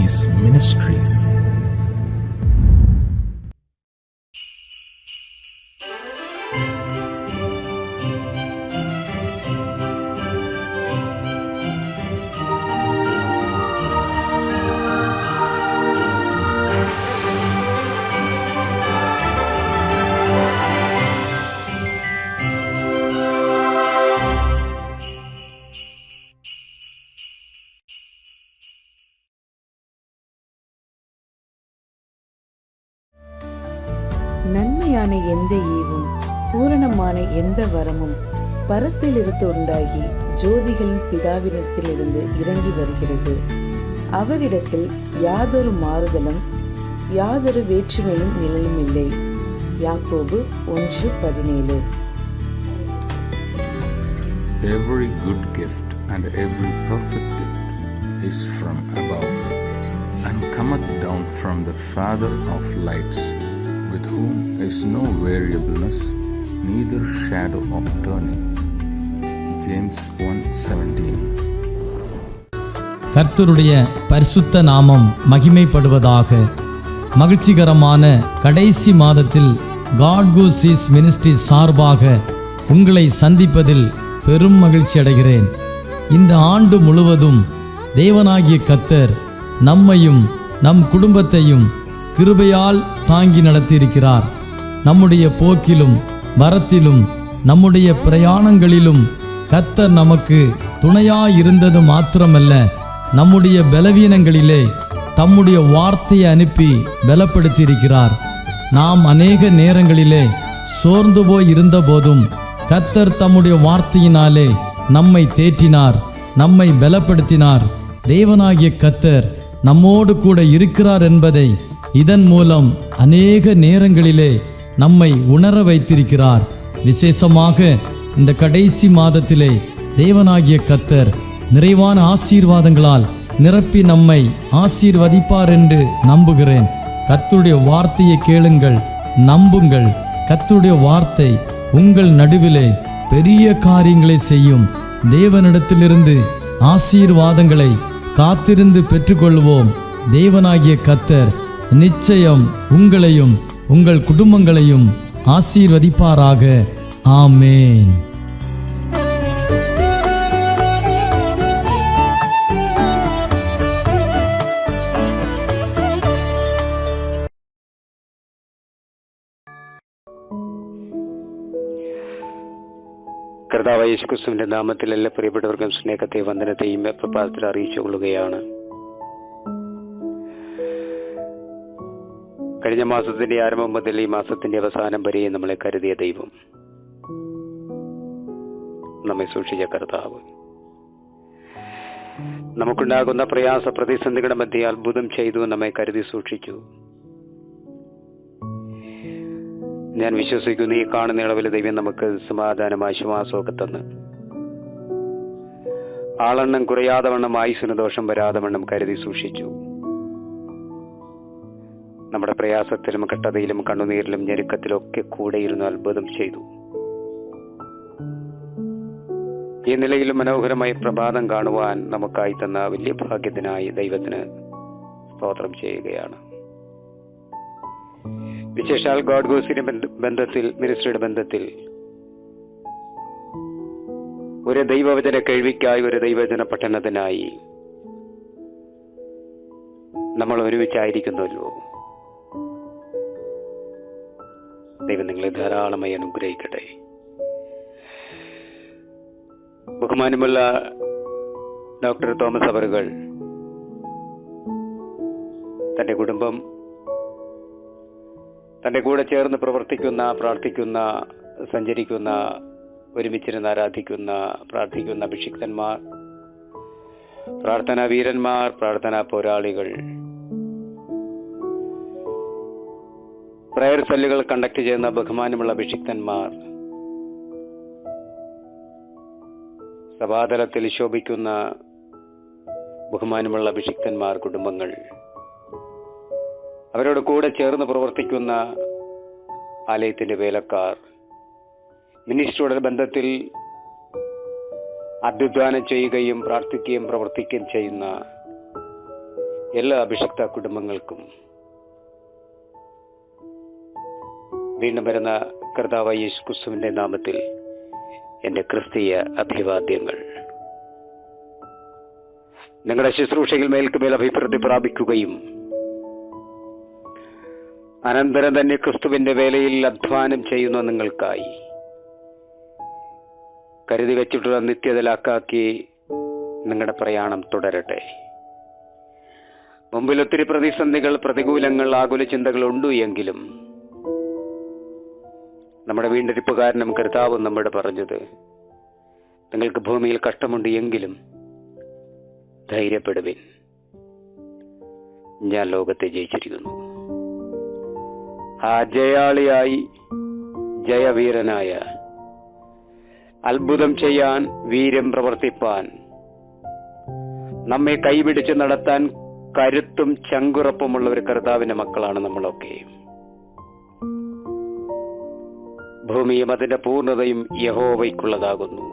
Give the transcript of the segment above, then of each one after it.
Seas Ministries. நன்மையான எந்த ஈவும் பூரணமான எந்த வரமும் பரத்திலிருந்து உண்டாகி ஜோதிகளின் பிதாவினிடத்திலிருந்து இறங்கி வருகிறது. அவரிடத்தில் யாதொரு மாறுதலும் யாதொரு வேற்றுமையும் நிழலும் இல்லை. யாக்கோபு 1:17. Every good gift and every perfect gift is from above and cometh down from the Father of lights, with whom is no variableness, neither shadow of turning. James 1:17. கர்த்தருடைய பரிசுத்த நாமம் மகிமைப்படுவதாக. மகிழ்ச்சிகரமான கடைசி மாதத்தில் God Goes Seas Ministry சார்பாக உங்களை சந்திப்பதில் பெரும் மகிழ்ச்சி அடைகிறேன். இந்த ஆண்டு முழுவதும் தேவனாகிய கர்த்தர் நம்மையும் நம் குடும்பத்தையும் கிருபையால் தாங்கி நடத்தியிருக்கிறார். நம்முடைய போக்கிலும் வரத்திலும் நம்முடைய பிரயாணங்களிலும் கர்த்தர் நமக்கு துணையாயிருந்தது மாத்திரமல்ல, நம்முடைய பலவீனங்களிலே தம்முடைய வார்த்தையை அனுப்பி பலப்படுத்தியிருக்கிறார். நாம் அநேக நேரங்களிலே சோர்ந்து போய் இருந்த போதும் கர்த்தர் தம்முடைய வார்த்தையினாலே நம்மை தேற்றினார், நம்மை பலப்படுத்தினார். தேவனாகிய கர்த்தர் நம்மோடு கூட இருக்கிறார் என்பதை இதன் மூலம் அநேக நேரங்களிலே நம்மை உணர வைத்திருக்கிறார். விசேஷமாக இந்த கடைசி மாதத்திலே தேவனாகிய கர்த்தர் நிறைவான ஆசீர்வாதங்களால் நிரப்பி நம்மை ஆசீர்வதிப்பார் என்று நம்புகிறேன். கர்த்தருடைய வார்த்தையை கேளுங்கள், நம்புங்கள். கர்த்தருடைய வார்த்தை உங்கள் நடுவிலே பெரிய காரியங்களை செய்யும். தேவனிடத்திலிருந்து ஆசீர்வாதங்களை காத்திருந்து பெற்றுக்கொள்வோம். தேவனாகிய கர்த்தர் நிச்சயம் உங்களையும் உங்கள் குடும்பங்களையும் ஆசீர்வதிப்பாராக. ஆமேன். കർത്താവായ യേശുക്രിസ്തുവിന്റെ നാമത്തിൽ എല്ലാ പ്രിയപ്പെട്ടവർക്കും സ്നേഹത്തെ വന്ദനത്തെയും പ്രഭാതത്തിൽ അറിയിച്ചു കൊള്ളുകയാണ്. കഴിഞ്ഞ മാസത്തിന്റെ ആരംഭം മുതൽ ഈ മാസത്തിന്റെ അവസാനം വരെ നമ്മളെ കരുതിയ ദൈവം, നമ്മെ സൂക്ഷിച്ച കർത്താവ്, നമുക്കുണ്ടാകുന്ന പ്രയാസ പ്രതിസന്ധികളുടെ മധ്യേ അത്ഭുതം ചെയ്തു നമ്മെ കരുതി സൂക്ഷിച്ചു. ഞാൻ വിശ്വസിക്കുന്നു ഈ കാണുന്ന ഇളവിൽ ദൈവം നമുക്ക് സമാധാനം ആശ്വാസമൊക്കെ തന്ന് ആളെണ്ണം കുറയാതെ വണ്ണം ആയുസ്സിന് ദോഷം വരാതെ വണ്ണം കരുതി സൂക്ഷിച്ചു. നമ്മുടെ പ്രയാസത്തിലും കഷ്ടതയിലും കണ്ണുനീരിലും ഞെരുക്കത്തിലും ഒക്കെ കൂടെയിരുന്ന് അത്ഭുതം ചെയ്തു. ഈ നിലയിലും മനോഹരമായ പ്രഭാതം കാണുവാൻ നമുക്കായി തന്ന വലിയ ഭാഗ്യത്തിനായി ദൈവത്തിന് സ്തോത്രം ചെയ്യുകയാണ്. വിശേഷാൽ ഗോഡ് ഗോസിന്റെ ബന്ധത്തിൽ, മിനിസ്ട്രിയുടെ ബന്ധത്തിൽ ഒരു ദൈവവചന കേൾവിക്കായി, ഒരു ദൈവവചന പഠനത്തിനായി നമ്മൾ ഒരുമിച്ചായിരിക്കുന്നുവല്ലോ. ദൈവം നിങ്ങളെ ധാരാളമായി അനുഗ്രഹിക്കട്ടെ. ബഹുമാനമുള്ള ഡോക്ടർ തോമസ് അവറുകൾ തന്റെ കുടുംബം, തന്റെ കൂടെ ചേർന്ന് പ്രവർത്തിക്കുന്ന, പ്രാർത്ഥിക്കുന്ന, സഞ്ചരിക്കുന്ന, ഒരുമിച്ചിരുന്ന് ആരാധിക്കുന്ന, പ്രാർത്ഥിക്കുന്ന അഭിഷിക്തന്മാർ, പ്രാർത്ഥനാ വീരന്മാർ, പ്രാർത്ഥനാ പോരാളികൾ, പ്രയർ സെല്ലുകൾ കണ്ടക്ട് ചെയ്യുന്ന ബഹുമാനമുള്ള അഭിഷിക്തന്മാർ, സഭാതലത്തിൽ ശോഭിക്കുന്ന ബഹുമാനമുള്ള അഭിഷിക്തന്മാർ, കുടുംബങ്ങൾ, അവരോട് കൂടെ ചേർന്ന് പ്രവർത്തിക്കുന്ന ആലയത്തിന്റെ വേലക്കാർ, മിനിസ്ട്രിയുടെ ബന്ധത്തിൽ അധ്വാനം ചെയ്യുകയും പ്രാർത്ഥിക്കുകയും പ്രവർത്തിക്കുകയും ചെയ്യുന്ന എല്ലാ അഭിഷിക്ത കുടുംബങ്ങൾക്കും വീണ്ടും വരുന്ന കർത്താവായ യേശു ക്രിസ്തുവിന്റെ നാമത്തിൽ എൻ്റെ ക്രിസ്തീയ അഭിവാദ്യങ്ങൾ. നിങ്ങളുടെ ശുശ്രൂഷയിൽ മേൽക്കുമേൽ അഭിവൃദ്ധി പ്രാപിക്കുകയും അനന്തരം തന്നെ ക്രിസ്തുവിന്റെ വേലയിൽ അധ്വാനം ചെയ്യുന്ന നിങ്ങൾക്കായി കരുതി വെച്ചിട്ടുള്ള നിത്യതലാക്കാക്കി നിങ്ങളുടെ പ്രയാണം തുടരട്ടെ. മുമ്പിൽ ഒത്തിരി പ്രതിസന്ധികൾ, പ്രതികൂലങ്ങൾ, ആകുല ചിന്തകൾ ഉണ്ട് എങ്കിലും നമ്മുടെ വീണ്ടെടുപ്പുകാരനും കർത്താവും നമ്മോട് പറഞ്ഞത്, നിങ്ങൾക്ക് ഭൂമിയിൽ കഷ്ടമുണ്ട് എങ്കിലും ധൈര്യപ്പെടുവിൻ, ഞാൻ ലോകത്തെ ജയിച്ചിരിക്കുന്നു. ആ ജയാളിയായി, ജയവീരനായ, അത്ഭുതം ചെയ്യാൻ, വീര്യം പ്രവർത്തിപ്പാൻ, നമ്മെ കൈപിടിച്ച് നടത്താൻ കരുത്തും ചങ്കുറപ്പുമുള്ള ഒരു കർത്താവിന്റെ മക്കളാണ് നമ്മളൊക്കെ. ഭൂമിയും അതിന്റെ പൂർണ്ണതയും യഹോവയ്ക്കുള്ളതാകുന്നു.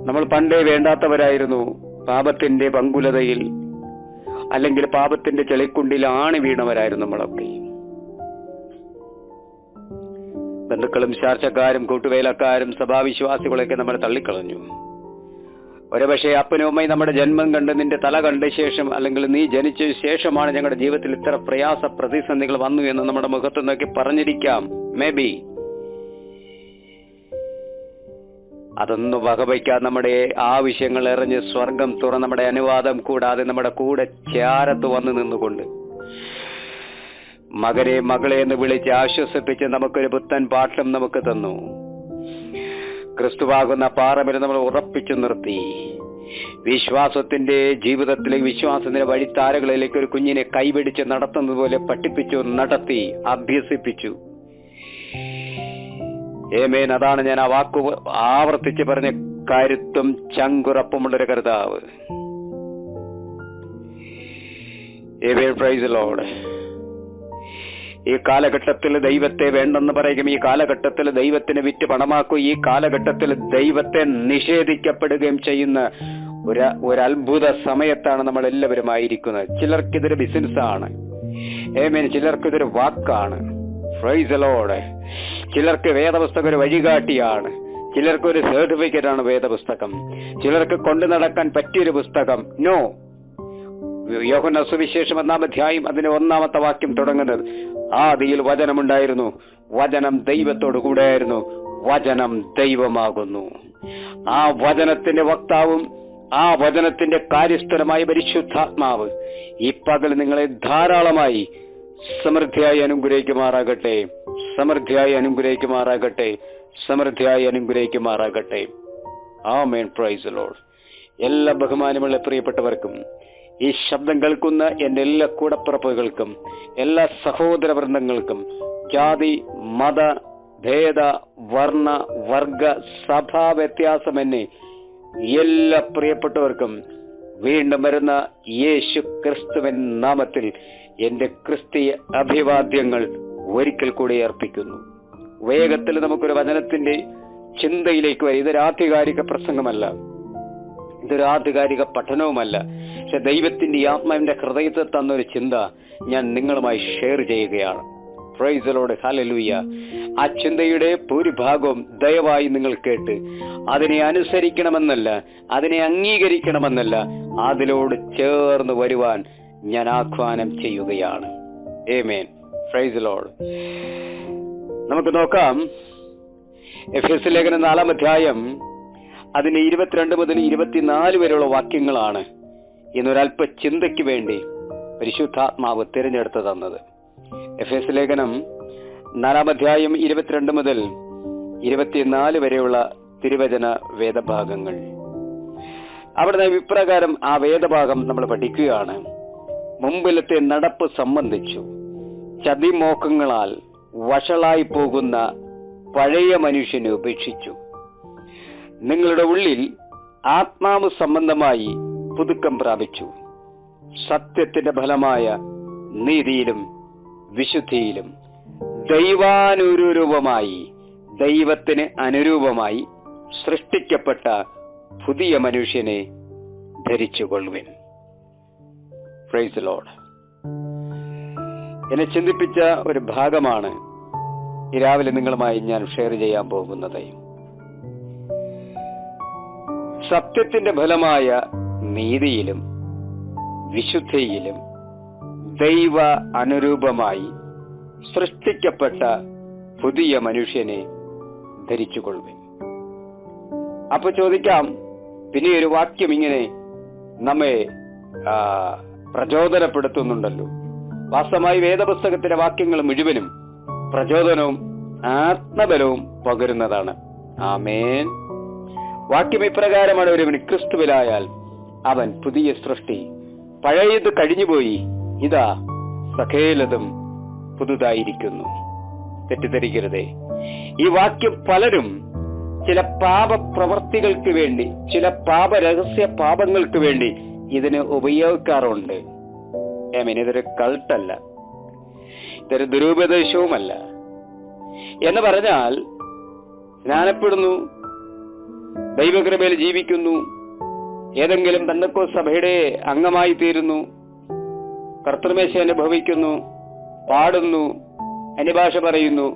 നമ്മൾ പണ്ടേ വേണ്ടാത്തവരായിരുന്നു. പാപത്തിന്റെ പങ്കുലതയിൽ അല്ലെങ്കിൽ പാപത്തിന്റെ ചെളിക്കുണ്ടിൽ ആണി വീണവരായിരുന്നു നമ്മളൊക്കെ. ബന്ധുക്കളും ചാർച്ചക്കാരും കൂട്ടുവേലക്കാരും സഭാവിശ്വാസികളൊക്കെ നമ്മളെ തള്ളിക്കളഞ്ഞു. ഒരുപക്ഷെ അപ്പനും അമ്മയും നമ്മുടെ ജന്മം കണ്ട് നിന്റെ തല കണ്ട ശേഷം, അല്ലെങ്കിൽ നീ ജനിച്ച ശേഷമാണ് ഞങ്ങളുടെ ജീവിതത്തിൽ ഇത്ര പ്രയാസ പ്രതിസന്ധികൾ വന്നു എന്ന് നമ്മുടെ മുഖത്തു നിന്നൊക്കെ പറഞ്ഞിരിക്കാം. മേ ബി അതൊന്നും വകവയ്ക്കാതെ നമ്മുടെ ആവശ്യങ്ങൾ എറിഞ്ഞ് സ്വർഗം തുറന്ന് നമ്മുടെ അനുവാദം കൂടാതെ നമ്മുടെ കൂടെ ചാരത്ത് വന്നു നിന്നുകൊണ്ട് മകനെ, മകളെ എന്ന് വിളിച്ച് ആശ്വസിപ്പിച്ച് നമുക്കൊരു പുത്തൻ പാഠം നമുക്ക് തന്നു. ക്രിസ്തുവാകുന്ന പാറമേൽ നമ്മൾ ഉറപ്പിച്ചു നിർത്തി. വിശ്വാസത്തിന്റെ ജീവിതത്തിലേക്ക്, വിശ്വാസത്തിന്റെ വഴിത്താരകളിലേക്ക് ഒരു കുഞ്ഞിനെ കൈപിടിച്ച് നടത്തുന്നത് പോലെ പഠിപ്പിച്ചു, നടത്തി, അഭ്യസിപ്പിച്ചു. ഏമേൻ. അതാണ് ഞാൻ ആ വാക്കു ആവർത്തിച്ച് പറഞ്ഞ കരുത്തും ചങ്കുറപ്പുമുള്ളൊരു കർത്താവ്. ഏമേൻ. Price the Lord. ഈ കാലഘട്ടത്തിൽ ദൈവത്തെ വേണ്ടെന്ന് പറയും. ഈ കാലഘട്ടത്തിൽ ദൈവത്തിന് വിറ്റ് പണമാക്കും. ഈ കാലഘട്ടത്തിൽ ദൈവത്തെ നിഷേധിക്കപ്പെടുകയും ചെയ്യുന്ന ഒരു അത്ഭുത സമയത്താണ് നമ്മൾ എല്ലാവരും ആയിരിക്കുന്നത്. ചിലർക്കിതൊരു ബിസിനസ്സാണ്. ഏമേൻ. ചിലർക്കിതൊരു വാക്കാണ്. Price the Lord. ചിലർക്ക് വേദപുസ്തകം ഒരു വഴികാട്ടിയാണ്. ചിലർക്കൊരു സർട്ടിഫിക്കറ്റ് ആണ് വേദപുസ്തകം. ചിലർക്ക് കൊണ്ടു നടക്കാൻ പറ്റിയൊരു പുസ്തകം. നോ. യോഹന്നാൻ സുവിശേഷം 1-ാം അധ്യായം അതിന്റെ 1-ാമത്തെ വാക്യം തുടങ്ങുന്നത്, ആദിയിൽ വചനമുണ്ടായിരുന്നു, വചനം ദൈവത്തോടു കൂടെയായിരുന്നു, വചനം ദൈവമാകുന്നു. ആ വചനത്തിന്റെ വക്താവും ആ വചനത്തിന്റെ കാര്യസ്ഥലമായ പരിശുദ്ധാത്മാവ് ഈ പകൽ നിങ്ങളെ ധാരാളമായി സമൃദ്ധിയായി അനുഗ്രഹിക്കുമാറാകട്ടെ, സമൃദ്ധിയായി അനുഗ്രഹിക്കുമാറാകട്ടെ, സമൃദ്ധിയായി അനുഗ്രഹിക്കുമാറാകട്ടെ. ആമേൻ. Praise the Lord. എല്ലാ ബഹുമാനമുള്ള പ്രിയപ്പെട്ടവർക്കും, ഈ ശബ്ദം കേൾക്കുന്ന എന്റെ എല്ലാ കൂടപ്പിറപ്പുകൾക്കും, എല്ലാ സഹോദരവൃന്ദങ്ങൾക്കും, ജാതി, മത, ഭേദ, വർണ്ണ, വർഗ, സഭാ വ്യത്യാസമെന്നെ എല്ലാ പ്രിയപ്പെട്ടവർക്കും വീണ്ടും വരുന്ന യേശു ക്രിസ്തുവിൻ നാമത്തിൽ എന്റെ ക്രിസ്തീയ അഭിവാദ്യങ്ങൾ ഒരിക്കൽ കൂടി അർപ്പിക്കുന്നു. വേഗത്തിൽ നമുക്കൊരു വചനത്തിന്റെ ചിന്തയിലേക്ക് വരും. ഇതൊരു ആധികാരിക പ്രസംഗമല്ല, ഇതൊരു ആധികാരിക പഠനവുമല്ല. പക്ഷെ ദൈവത്തിന്റെ ആത്മാവിന്റെ ഹൃദയത്തിൽ തന്നൊരു ചിന്ത ഞാൻ നിങ്ങളുമായി ഷെയർ ചെയ്യുകയാണ്. Price the Lord. ഹല്ലേലൂയ. ആ ചിന്തയുടെ ഭൂരിഭാഗവും ദയവായി നിങ്ങൾ കേട്ട് അതിനെ അനുസരിക്കണമെന്നല്ല, അതിനെ അംഗീകരിക്കണമെന്നല്ല, അതിലോട് ചേർന്ന് വരുവാൻ ഞാൻ ആഹ്വാനം ചെയ്യുകയാണ്. ആമേൻ. Praise the Lord. നമുക്ക് നോക്കാം. എഫെസ്യ ലേഖനം 4-ാം അധ്യായം അതിന്റെ 22 മുതൽ 24 വരെയുള്ള വാക്യങ്ങളാണ് ഇന്നൊരല്പ ചിന്തയ്ക്ക് വേണ്ടി പരിശുദ്ധാത്മാവ് തിരഞ്ഞെടുത്ത് തന്നത്. എഫെസ്യ ലേഖനം 4-ാം അധ്യായം 22 മുതൽ 24 വരെയുള്ള തിരുവചന വേദഭാഗങ്ങൾ. അവിടെ ഇപ്രകാരം ആ വേദഭാഗം നമ്മൾ പഠിക്കുകയാണ്. മുമ്പിലത്തെ നടപ്പ് സംബന്ധിച്ചു ചതിമോഹങ്ങളാൽ വഷളായി പോകുന്ന പഴയ മനുഷ്യനെ ഉപേക്ഷിച്ചു നിങ്ങളുടെ ഉള്ളിൽ ആത്മാവ് സംബന്ധമായി പുതുക്കം പ്രാപിച്ചു, സത്യത്തിന്റെ ഫലമായ നീതിയിലും വിശുദ്ധിയിലും ദൈവാനുരൂപമായി, ദൈവത്തിന് അനുരൂപമായി സൃഷ്ടിക്കപ്പെട്ട പുതിയ മനുഷ്യനെ ധരിച്ചുകൊള്ളുവിൻ. Price the Lord. എന്നെ ചിന്തിപ്പിച്ച ഒരു ഭാഗമാണ് ഈ രാവിലെ നിങ്ങളുമായി ഞാൻ ഷെയർ ചെയ്യാൻ പോകുന്നത്. സത്യത്തിന്റെ ഫലമായ നീതിയിലും വിശുദ്ധിയിലും ദൈവ അനുരൂപമായി സൃഷ്ടിക്കപ്പെട്ട പുതിയ മനുഷ്യനെ ധരിച്ചുകൊള്ളുവിൻ. അപ്പൊ ചോദിക്കാം, പിന്നെ ഒരു വാക്യം ഇങ്ങനെ നമ്മെ പ്രചോദനപ്പെടുത്തുന്നുണ്ടല്ലോ. വാസ്തവമായി വേദപുസ്തകത്തിലെ വാക്യങ്ങൾ മുഴുവനും പ്രചോദനവും ആത്മബലവും പകരുന്നതാണ്. ആമേൻ. വാക്യം ഇപ്രകാരമാണ്: ഒരുവൻ ക്രിസ്തുവിലായാൽ അവൻ പുതിയ സൃഷ്ടി, പഴയത് കഴിഞ്ഞുപോയി, ഇതാ സകലതും പുതുതായിരിക്കുന്നു. തെറ്റിദ്ധരിക്കരുതേ. ഈ വാക്യം പലരും ചില പാപപ്രവർത്തികൾക്ക് വേണ്ടി, ചില പാപരഹസ്യ പാപങ്ങൾക്ക് വേണ്ടി ഇതിന് ഉപയോഗിക്കാറുണ്ട്. ഇതൊരു കൾട്ടല്ല, ഇതൊരു ദുരുപദേശവുമല്ല. എന്ന് പറഞ്ഞാൽ സ്നാനപ്പെടുന്നു, ദൈവകൃപയിൽ ജീവിക്കുന്നു, ഏതെങ്കിലും പെന്തക്കോസ്ത് സഭയുടെ അംഗമായി തീരുന്നു, കർത്തൃമേശ അനുഭവിക്കുന്നു, പാടുന്നു, അന്യഭാഷ പറയുന്നു,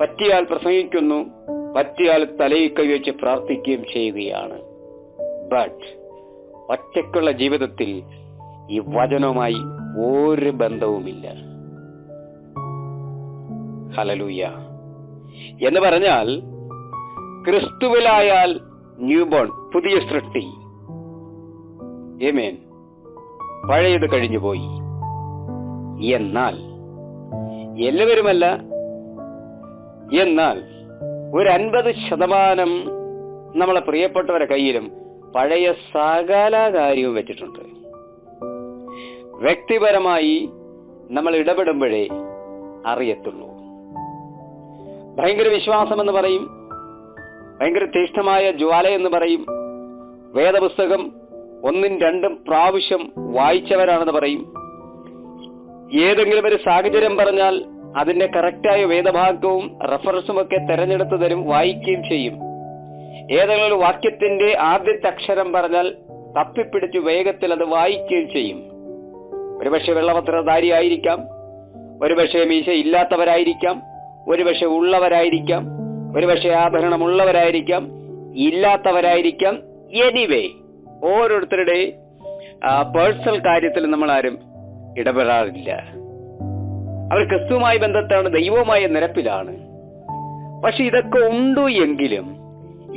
പറ്റിയാൽ പ്രസംഗിക്കുന്നു, പറ്റിയാൽ തലയിൽ കൈവച്ച് പ്രാർത്ഥിക്കുകയും ചെയ്യുകയാണ്. ബട്ട് ഒറ്റയ്ക്കുള്ള ജീവിതത്തിൽ ഈ വചനവുമായി ഒരു ബന്ധവുമില്ല. ഹല്ലേലൂയ. എന്ന് പറഞ്ഞാൽ ക്രിസ്തുവിലായാൽ ന്യൂബോൺ, പുതിയ സൃഷ്ടി. ആമേൻ. പഴയത് കഴിഞ്ഞുപോയി. എന്നാൽ എല്ലാവരുമല്ല, എന്നാൽ ഒരു 50% നമ്മളെ പ്രിയപ്പെട്ടവരുടെ കയ്യിലും പഴയ സകല കാര്യവും വെച്ചിട്ടുണ്ട്. വ്യക്തിപരമായി നമ്മൾ ഇടപെടുമ്പോഴേ അറിയത്തുള്ളൂ. ഭയങ്കര വിശ്വാസമെന്ന് പറയും, ഭയങ്കര തീഷ്ണമായ ജ്വാല എന്ന് പറയും, വേദപുസ്തകം 1-2 പ്രാവശ്യം വായിച്ചവരാണെന്ന് പറയും. ഏതെങ്കിലും ഒരു സാഹചര്യം പറഞ്ഞാൽ അതിന്റെ കറക്റ്റായ വേദഭാഗവും റെഫറൻസും ഒക്കെ തെരഞ്ഞെടുത്ത് തരും, വായിക്കുകയും ചെയ്യും. ഏതെങ്കിലും ഒരു വാക്യത്തിന്റെ ആദ്യത്തെ അക്ഷരം പറഞ്ഞാൽ തപ്പിപ്പിടിച്ച് വേഗത്തിൽ അത് വായിക്കുകയും ചെയ്യും. ഒരുപക്ഷെ വെള്ളവസ്ത്രധാരിയായിരിക്കാം, ഒരുപക്ഷെ മീശ ഇല്ലാത്തവരായിരിക്കാം, ഒരുപക്ഷെ ഉള്ളവരായിരിക്കാം, ഒരുപക്ഷെ ആഭരണമുള്ളവരായിരിക്കാം, ഇല്ലാത്തവരായിരിക്കാം. എനിവേ, ഓരോരുത്തരുടെ പേഴ്സണൽ കാര്യത്തിൽ നമ്മൾ ആരും ഇടപെടാറില്ല. അവർ ക്രിസ്തുവുമായി ബന്ധത്താണ്, ദൈവവുമായ നിരപ്പിലാണ്. പക്ഷെ ഇതൊക്കെ ഉണ്ടു എങ്കിലും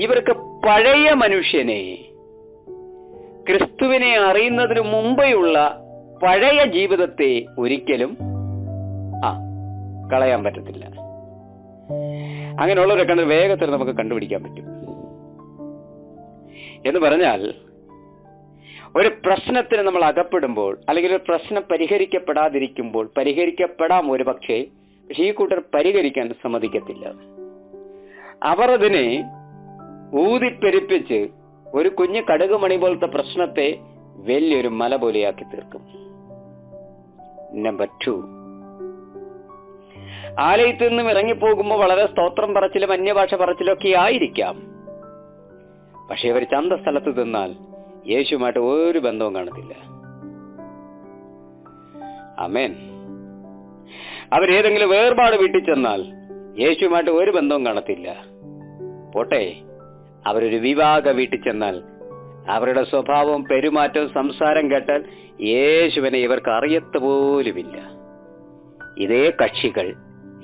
ഇവർക്ക് പഴയ മനുഷ്യനെ, ക്രിസ്തുവിനെ അറിയുന്നതിന് മുമ്പെയുള്ള പഴയ ജീവിതത്തെ ഒരിക്കലും കളയാൻ പറ്റത്തില്ല. അങ്ങനെയുള്ളവരെ കണ്ട് വേഗത്തിൽ നമുക്ക് കണ്ടുപിടിക്കാൻ പറ്റും. എന്ന് പറഞ്ഞാൽ ഒരു പ്രശ്നത്തിന് നമ്മൾ അകപ്പെടുമ്പോൾ, അല്ലെങ്കിൽ ഒരു പ്രശ്നം പരിഹരിക്കപ്പെടാതിരിക്കുമ്പോൾ, പരിഹരിക്കപ്പെടാം ഒരു പക്ഷേ ഈ കൂട്ടർ പരിഹരിക്കാൻ സമ്മതിക്കത്തില്ല. അവർ അതിനെ ഊതിപ്പെരിപ്പിച്ച് ഒരു കുഞ്ഞു കടുകുമണി പോലത്തെ പ്രശ്നത്തെ വലിയൊരു മല പോലെയാക്കി തീർക്കും. നമ്പർ 2, ആലയത്തിൽ നിന്നും ഇറങ്ങിപ്പോകുമ്പോൾ വളരെ സ്തോത്രം പറച്ചിലും അന്യഭാഷ പറച്ചിലും ഒക്കെ ആയിരിക്കാം. പക്ഷെ അവർ ചന്ത സ്ഥലത്ത് തിന്നാൽ യേശുമായിട്ട് ഒരു ബന്ധവും കാണത്തില്ല. ആമേൻ. അവരേതെങ്കിലും വേർപാട് വീട്ടിൽ ചെന്നാൽ യേശുമായിട്ട് ഒരു ബന്ധവും കാണത്തില്ല. പോട്ടെ, അവരൊരു വിവാഹ വീട്ടിൽ ചെന്നാൽ അവരുടെ സ്വഭാവവും പെരുമാറ്റവും സംസാരം കേട്ടാൽ യേശുവിനെ ഇവർക്ക് അറിയത്ത പോലുമില്ല. ഇതേ കക്ഷികൾ,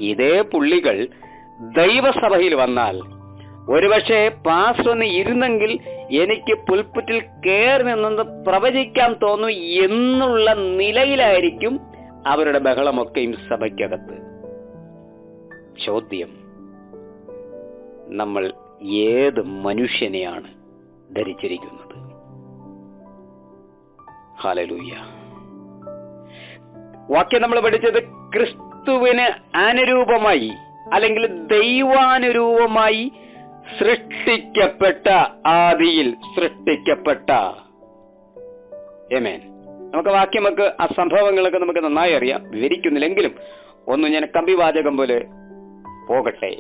ഇതേ പുള്ളികൾ ദൈവസഭയിൽ വന്നാൽ ഒരുപക്ഷെ പാസ്റ്റർ ഒന്ന് ഇരുന്നെങ്കിൽ എനിക്ക് പുൽപ്പറ്റിൽ കയറി നിന്നത് പ്രവചിക്കാൻ തോന്നും എന്നുള്ള നിലയിലായിരിക്കും അവരുടെ ബഹളമൊക്കെയും സഭയ്ക്കകത്ത്. ചോദ്യം, നമ്മൾ ഏത് മനുഷ്യനെയാണ് ധരിച്ചിരിക്കുന്നത്? ഹല്ലേലൂയ. വാക്യം നമ്മൾ പഠിച്ചത് ക്രിസ്തുവിന് അനുരൂപമായി അല്ലെങ്കിൽ ദൈവാനുരൂപമായി സൃഷ്ടിക്കപ്പെട്ട, ആദിയിൽ സൃഷ്ടിക്കപ്പെട്ട. ആമേൻ. നമുക്ക് വാക്യമൊക്കെ ആ സംഭവങ്ങളൊക്കെ നമുക്ക് നന്നായി അറിയാം, വിവരിക്കുന്നില്ലെങ്കിലും ഒന്ന് ഞാൻ കമ്പിവാചകം പോലെ പോകട്ടെ.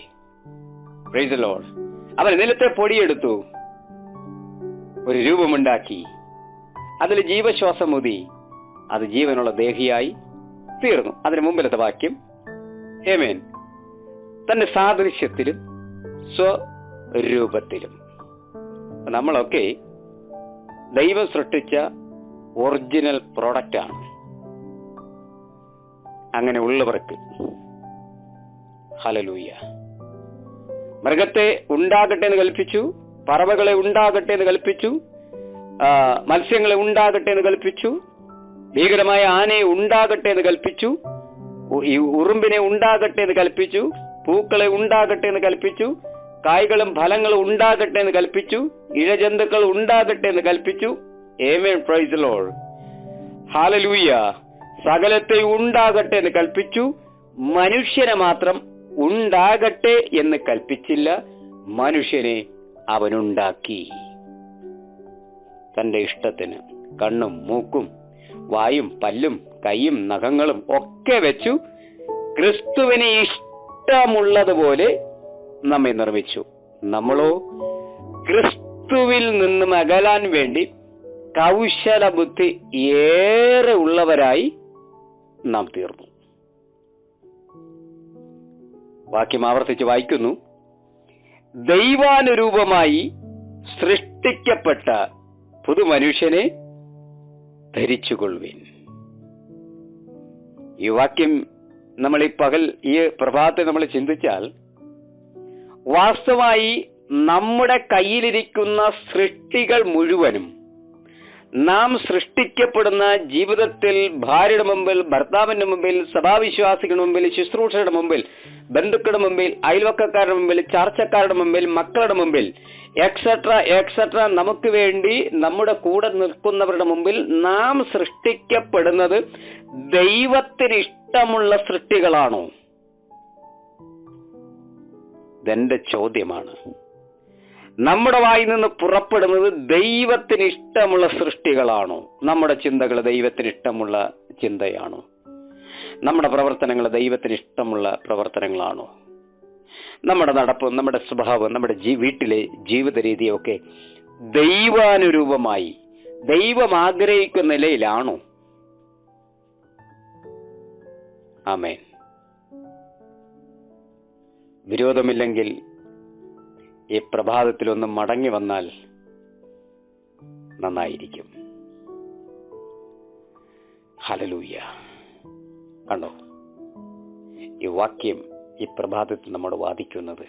Price the Lord. അവൻ നിലത്തെ പൊടിയെടുത്തു, ഒരു രൂപമുണ്ടാക്കി, അതിൽ ജീവശ്വാസം ഊതി, അത് ജീവനുള്ള ദേഹിയായി തീർന്നു. അതിന് മുമ്പിലത്തെ വാക്യം ആമേൻ, തന്റെ സാദൃശ്യത്തിലും സ്വരൂപത്തിലും. നമ്മളൊക്കെ ദൈവം സൃഷ്ടിച്ച ഒറിജിനൽ പ്രോഡക്റ്റാണ്. അങ്ങനെ ഉള്ളവർക്ക് ഹല്ലേലൂയ. മൃഗത്തെ ഉണ്ടാകട്ടെ എന്ന് കൽപ്പിച്ചു, പറവകളെ ഉണ്ടാകട്ടെ എന്ന് കൽപ്പിച്ചു, മത്സ്യങ്ങളെ ഉണ്ടാകട്ടെ എന്ന് കൽപ്പിച്ചു, ഭീകരമായ ആനയെ ഉണ്ടാകട്ടെ എന്ന് കൽപ്പിച്ചു, ഉറുമ്പിനെ ഉണ്ടാകട്ടെ എന്ന് കൽപ്പിച്ചു, പൂക്കളെ ഉണ്ടാകട്ടെ എന്ന് കൽപ്പിച്ചു, കായ്കളും ഫലങ്ങളും ഉണ്ടാകട്ടെ എന്ന് കൽപ്പിച്ചു, ഇഴജന്തുക്കൾ ഉണ്ടാകട്ടെ എന്ന് കൽപ്പിച്ചു. ആമേൻ, പ്രൈസ് ദി ലോർഡ്, ഹല്ലേലൂയ. സകലത്തെ ഉണ്ടാകട്ടെ എന്ന് കൽപ്പിച്ചു. മനുഷ്യനെ മാത്രം ഉണ്ടാകട്ടെ എന്ന് കൽപ്പിച്ചില്ല. മനുഷ്യനെ അവനുണ്ടാക്കി തന്റെ ഇഷ്ടത്തിന്. കണ്ണും മൂക്കും വായും പല്ലും കൈയും നഖങ്ങളും ഒക്കെ വെച്ചു ക്രിസ്തുവിന് ഇഷ്ടമുള്ളതുപോലെ നമ്മെ നിർമ്മിച്ചു. നമ്മളോ ക്രിസ്തുവിൽ നിന്നും അകലാൻ വേണ്ടി കൗശല ബുദ്ധി ഏറെ ഉള്ളവരായി നാം തീർന്നു. വാക്യം ആവർത്തിച്ച് വായിക്കുന്നു. ദൈവാനുരൂപമായി സൃഷ്ടിക്കപ്പെട്ട പുതുമനുഷ്യനെ ധരിച്ചുകൊള്ളുവിൻ. ഈ വാക്യം നമ്മൾ ഈ പ്രഭാതത്തെ നമ്മൾ ചിന്തിച്ചാൽ, വാസ്തവമായി നമ്മുടെ കയ്യിലിരിക്കുന്ന സൃഷ്ടികൾ മുഴുവനും നാം സൃഷ്ടിക്കപ്പെടുന്ന ജീവിതത്തിൽ ഭാര്യയുടെ മുമ്പിൽ, ഭർത്താവിന്റെ മുമ്പിൽ, സഭാവിശ്വാസികളുടെ മുമ്പിൽ, ശുശ്രൂഷയുടെ മുമ്പിൽ, ബന്ധുക്കളുടെ മുമ്പിൽ, അയൽവക്കക്കാരുടെ മുമ്പിൽ, ചർച്ചക്കാരുടെ മുമ്പിൽ, മക്കളുടെ മുമ്പിൽ, എക്സെട്ര എക്സെട്ര, നമുക്ക് വേണ്ടി നമ്മുടെ കൂടെ നിൽക്കുന്നവരുടെ മുമ്പിൽ നാം സൃഷ്ടിക്കപ്പെടുന്നത് ദൈവത്തിന് ഇഷ്ടമുള്ള സൃഷ്ടികളാണോ? ഇതെന്റെ ചോദ്യമാണ്. നമ്മുടെ വായിൽ നിന്ന് പുറപ്പെടുന്നത് ദൈവത്തിന് ഇഷ്ടമുള്ള സൃഷ്ടികളാണോ? നമ്മുടെ ചിന്തകൾ ദൈവത്തിന് ഇഷ്ടമുള്ള ചിന്തയാണോ? നമ്മുടെ പ്രവർത്തനങ്ങൾ ദൈവത്തിന് ഇഷ്ടമുള്ള പ്രവർത്തനങ്ങളാണോ? നമ്മുടെ നടപ്പും നമ്മുടെ സ്വഭാവം, നമ്മുടെ വീട്ടിലെ ജീവിത രീതിയൊക്കെ ദൈവാനുരൂപമായി ദൈവം ആഗ്രഹിക്കുന്ന നിലയിലാണോ? ആമേൻ. വിരോധമില്ലെങ്കിൽ ഈ പ്രഭാതത്തിലൊന്ന് മടങ്ങി വന്നാൽ നന്നായിരിക്കും. ഹല്ലേലൂയ. കണ്ടോ, ഈ വാക്യം ഈ പ്രഭാതത്തിൽ നമ്മോട് വാദിക്കുന്നത്,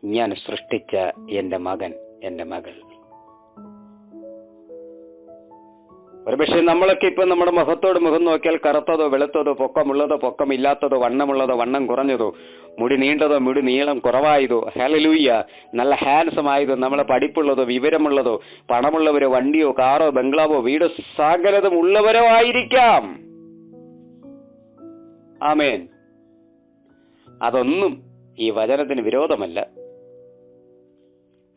ഞാൻ സൃഷ്ടിച്ച എന്റെ മകൻ, എന്റെ മകൾ. ഒരുപക്ഷെ നമ്മളൊക്കെ ഇപ്പൊ നമ്മുടെ മുഖത്തോട് മുഖം നോക്കിയാൽ കറുത്തതോ വെളുത്തതോ, പൊക്കമുള്ളതോ പൊക്കമില്ലാത്തതോ, വണ്ണമുള്ളതോ വണ്ണം കുറഞ്ഞതോ, മുടി നീണ്ടതോ മുടി നീളം കുറവായതോ, ഹല്ലേലൂയ, നല്ല ഹാൻസം ആയതോ, നമ്മളെ പഠിപ്പുള്ളതോ വിവരമുള്ളതോ, പണമുള്ളവരോ, വണ്ടിയോ കാറോ ബംഗ്ലാവോ വീടോ സകലതും ഉള്ളവരോ ആയിരിക്കാം. ആമേൻ. അതൊന്നും ഈ വചനത്തിന് വിരോധമല്ല.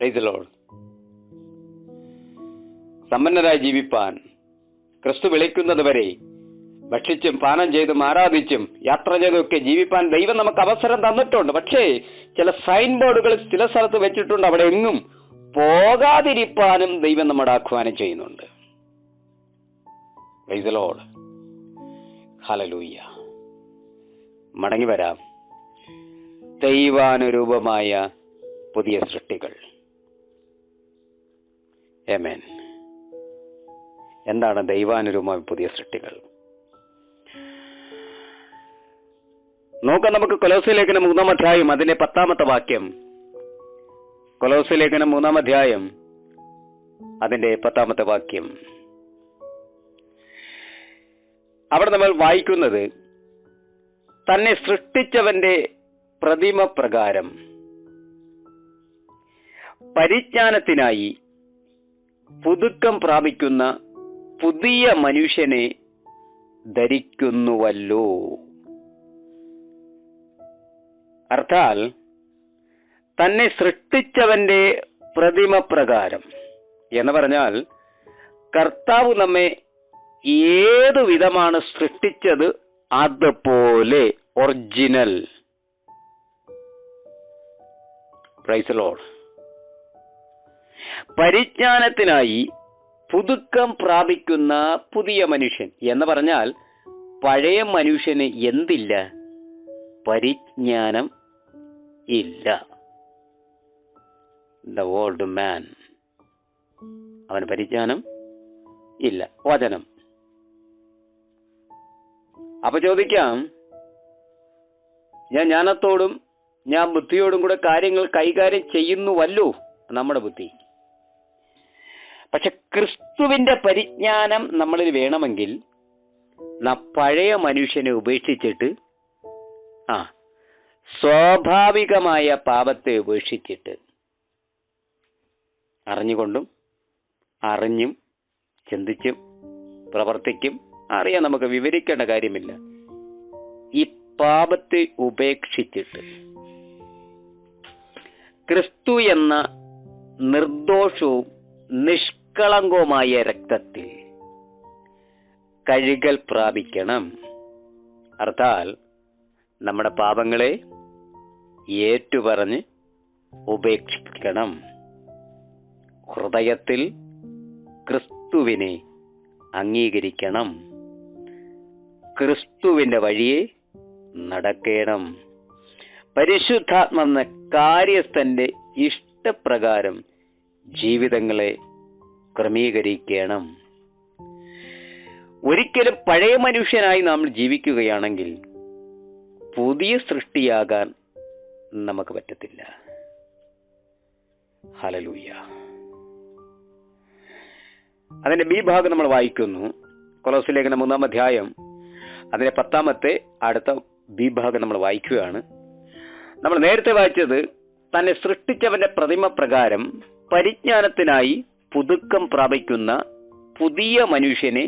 Praise the Lord. സമ്പന്നരായി ജീവിപ്പാൻ ക്രിസ്തു വിളിക്കുന്നത് വരെ ഭക്ഷിച്ചും പാനം ചെയ്തും ആരാധിച്ചും യാത്ര ചെയ്തൊക്കെ ജീവിപ്പാൻ ദൈവം നമുക്ക് അവസരം തന്നിട്ടുണ്ട്. പക്ഷേ ചില സൈൻ ബോർഡുകൾ ചില സ്ഥലത്ത് വെച്ചിട്ടുണ്ട്. അവിടെ എങ്ങും പോകാതിരിപ്പാനും ദൈവം നമ്മുടെ ആഹ്വാനം ചെയ്യുന്നുണ്ട്. Price the Lord. ഹല്ലേലൂയ. മടങ്ങി വരാം. ദൈവാനുരൂപമായ പുതിയ സൃഷ്ടികൾ. ആമേൻ. എന്താണ് ദൈവാനുരൂപമായ പുതിയ സൃഷ്ടികൾ? നോക്കാം നമുക്ക്. കൊലോസ്യ ലേഖനം 3-ാം അധ്യായം അതിന്റെ 10-ാമത്തെ വാക്യം. കൊലോസ്യ ലേഖനം 3-ാം അധ്യായം അതിന്റെ 10-ാമത്തെ വാക്യം. അവിടെ നമ്മൾ വായിക്കുന്നത്, തന്നെ സൃഷ്ടിച്ചവന്റെ പ്രതിമ പ്രകാരം പരിജ്ഞാനത്തിനായി പുതുക്കം പ്രാപിക്കുന്ന പുതിയ മനുഷ്യനെ ധരിക്കുന്നുവല്ലോ. അർത്ഥാൽ തന്നെ സൃഷ്ടിച്ചവന്റെ പ്രതിമ പ്രകാരം എന്ന് പറഞ്ഞാൽ, കർത്താവ് നമ്മെ ഏതു വിധമാണ് സൃഷ്ടിച്ചത് അതുപോലെ ഒറിജിനൽ. Praise the Lord. പരിജ്ഞാനത്തിനായി പുതുക്കം പ്രാപിക്കുന്ന പുതിയ മനുഷ്യൻ എന്ന് പറഞ്ഞാൽ പഴയ മനുഷ്യന് എന്തില്ല? പരിജ്ഞാനം ഇല്ല. ദ ഓൾഡ് മാൻ, അവന് പരിജ്ഞാനം ഇല്ല. വചനം. അപ്പൊ ചോദിക്കാം, ഞാൻ ജ്ഞാനത്തോടും ഞാൻ ബുദ്ധിയോടും കൂടെ കാര്യങ്ങൾ കൈകാര്യം ചെയ്യുന്നുവല്ലോ നമ്മുടെ ബുദ്ധി. പക്ഷെ ക്രിസ്തുവിന്റെ പരിജ്ഞാനം നമ്മളിൽ വേണമെങ്കിൽ പഴയ മനുഷ്യനെ ഉപേക്ഷിച്ചിട്ട് സ്വാഭാവികമായ പാപത്തെ ഉപേക്ഷിച്ചിട്ട് അറിഞ്ഞുകൊണ്ടും അറിഞ്ഞും ചിന്തിച്ചും പ്രവർത്തിക്കും അറിയാൻ നമുക്ക് വിവരിക്കേണ്ട കാര്യമില്ല. ഈ പാപത്തെ ഉപേക്ഷിച്ചിട്ട് ക്രിസ്തു എന്ന നിർദോഷവും നിഷ്കളങ്കവുമായ രക്തത്തിൽ കഴുകൽ പ്രാപിക്കണം. അർത്ഥാൽ നമ്മുടെ പാപങ്ങളെ ഏറ്റുപറഞ്ഞ് ഉപേക്ഷിക്കണം. ഹൃദയത്തിൽ ക്രിസ്തുവിനെ അംഗീകരിക്കണം. ക്രിസ്തുവിന്റെ വഴിയെ നടക്കണം. പരിശുദ്ധാത്മ കാര്യസ്ഥന്റെ ഇഷ്ടപ്രകാരം ജീവിതങ്ങളെ ക്രമീകരിക്കണം. ഒരിക്കലും പഴയ മനുഷ്യനായി നാം ജീവിക്കുകയാണെങ്കിൽ പുതിയ സൃഷ്ടിയാകാൻ നമുക്ക് പറ്റത്തില്ല. ഹല്ലേലൂയ. അതിന്റെ ബി ഭാഗം നമ്മൾ വായിക്കുന്നു. കൊലോസ്യ ലേഖനം 3-ാം അധ്യായം അതിന്റെ 10-ാമത്തെ അടുത്ത ബി ഭാഗം നമ്മൾ വായിക്കുകയാണ്. നമ്മൾ നേരത്തെ വായിച്ചത് തന്നെ സൃഷ്ടിച്ചവന്റെ പ്രതിമ പ്രകാരം പരിജ്ഞാനത്തിനായി പുതുക്കം പ്രാപിക്കുന്ന പുതിയ മനുഷ്യനെ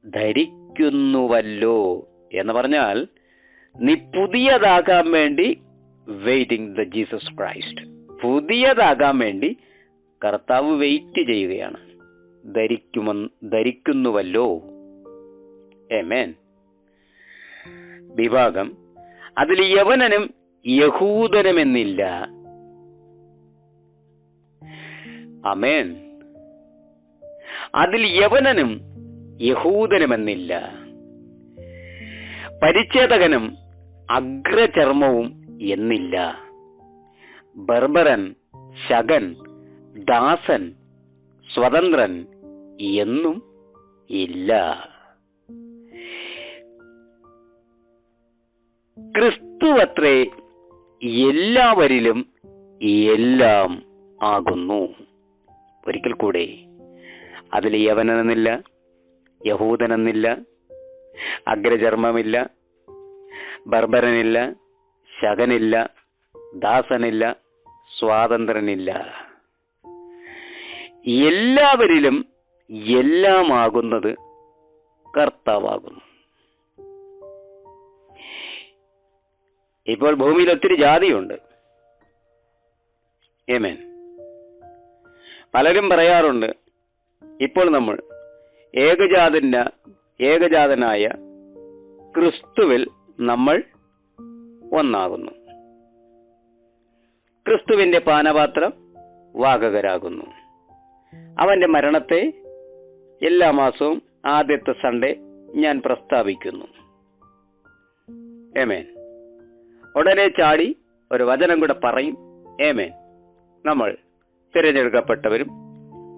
ധരിക്കുന്നുവല്ലോ എന്ന് പറഞ്ഞാൽ നീ പുതിയതാകാൻ വേണ്ടി വെയിറ്റിംഗ് ദ ജീസസ് ക്രൈസ്റ്റ്. പുതിയതാകാൻ വേണ്ടി കർത്താവ് വെയിറ്റ് ചെയ്യുകയാണ്. ധരിക്കുന്നുവല്ലോ. ആമേൻ. വിഭാഗം. അതിൽ യവനനും യഹൂദനുമെന്നില്ല. ആമേൻ. അതിൽ യവനനും യഹൂദനുമെന്നില്ല. പരിച്ഛേദകനും അഗ്രചർമ്മവും എന്നില്ല. ബർബരൻ, ശകൻ, ദാസൻ, സ്വതന്ത്രൻ എന്നും ഇല്ല. ക്രിസ്തുവത്രേ എല്ലാവരിലും എല്ലാം ആകുന്നു. ഒരിക്കൽ കൂടെ, അതിൽ യവനനെന്നില്ല, യഹൂദനെന്നില്ല, അഗ്രചർമ്മമില്ല, ബർബരനില്ല, ശകനില്ല, ദാസനില്ല, സ്വാതന്ത്രനില്ല. എല്ലാവരിലും എല്ലാമാകുന്നത് കർത്താവാകുന്നു. ഇപ്പോൾ ഭൂമിയിൽ ഒത്തിരി ജാതിയുണ്ട്. ആമേൻ. പലരും പറയാറുണ്ട്, ഇപ്പോൾ നമ്മൾ ഏകജാതനായ ക്രിസ്തുവിൽ നമ്മൾ ഒന്നാകുന്നു. ക്രിസ്തുവിന്റെ പാനപാത്രം വാഹകരാകുന്നു. അവന്റെ മരണത്തെ എല്ലാ മാസവും ആദ്യത്തെ സൺഡേ ഞാൻ പ്രസ്താവിക്കുന്നു. ആമേൻ. ഉടനെ ചാടി ഒരു വചനം കൂടെ പറയും. ആമേൻ. നമ്മൾ തിരഞ്ഞെടുക്കപ്പെട്ടവരും